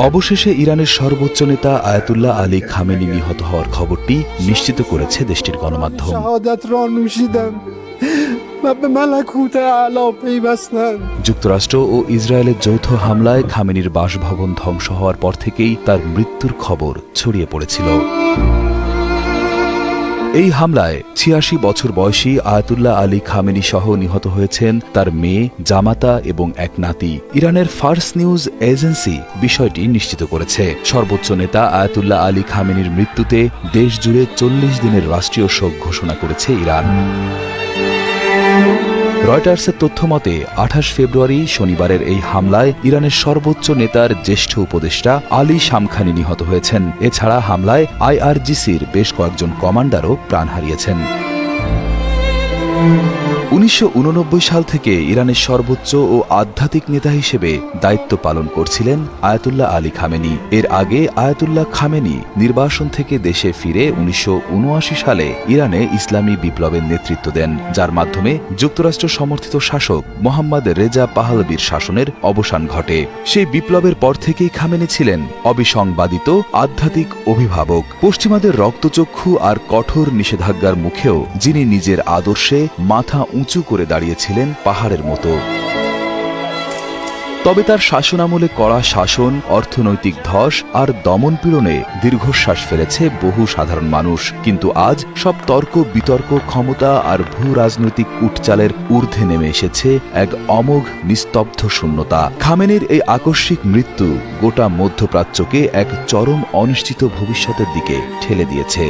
অবশেষে ইরানের সর্বোচ্চ নেতা আয়াতুল্লাহ আলী খামেনি নিহত হওয়ার খবরটি নিশ্চিত করেছে দেশটির গণমাধ্যম। যুক্তরাষ্ট্র ও ইসরায়েলের যৌথ হামলায় খামেনির বাসভবন ধ্বংস হওয়ার পর থেকেই তার মৃত্যুর খবর ছড়িয়ে পড়েছিল। এই হামলায় ৮৬ বছর বয়সী আয়াতুল্লাহ আলী খামেনি সহ নিহত হয়েছেন তার মেয়ে, জামাতা এবং এক নাতি। ইরানের ফার্স নিউজ এজেন্সি বিষয়টি নিশ্চিত করেছে। সর্বোচ্চ নেতা আয়াতুল্লাহ আলী খামেনির মৃত্যুতে দেশ জুড়ে ৪০ দিনের রাষ্ট্রীয় শোক ঘোষণা করেছে ইরান। রয়টার্সের তথ্য মতে ২৮ ফেব্রুয়ারি শনিবারের এই হামলায় ইরানের সর্বোচ্চ নেতার জ্যেষ্ঠ উপদেষ্টা আলী শামখানি নিহত হয়েছেন। এছাড়া হামলায় আইআরজিসির বেশ কয়েকজন কমান্ডারও প্রাণ হারিয়েছেন। ১৯৮৯ সাল থেকে ইরানের সর্বোচ্চ ও আধ্যাত্মিক নেতা হিসেবে দায়িত্ব পালন করছিলেন আয়াতুল্লাহ আলী খামেনি। এর আগে আয়াতুল্লাহ খামেনি নির্বাসন থেকে দেশে ফিরে ১৯৭৯ সালে ইরানে ইসলামী বিপ্লবের নেতৃত্ব দেন, যার মাধ্যমে যুক্তরাষ্ট্র সমর্থিত শাসক মোহাম্মদ রেজা পাহলবির শাসনের অবসান ঘটে। সেই বিপ্লবের পর থেকেই খামেনি ছিলেন অবিসংবাদিত আধ্যাত্মিক অভিভাবক। পশ্চিমাদের রক্তচক্ষু আর কঠোর নিষেধাজ্ঞার মুখেও যিনি নিজের আদর্শে মাথা উঁচু করে দাঁড়িয়েছিলেন পাহাড়ের মতো। তবে তার শাসনামলে কড়া শাসন, অর্থনৈতিক ধস আর দমনপীড়নে দীর্ঘশ্বাস ফেলেছে বহু সাধারণ মানুষ। কিন্তু আজ সব তর্ক বিতর্ক, ক্ষমতা আর ভূ রাজনৈতিক উটচালের ঊর্ধ্বে নেমে এসেছে এক অমোঘ নিস্তব্ধ শূন্যতা। খামেনির এই আকস্মিক মৃত্যু গোটা মধ্যপ্রাচ্যকে এক চরম অনিশ্চিত ভবিষ্যতের দিকে ঠেলে দিয়েছে।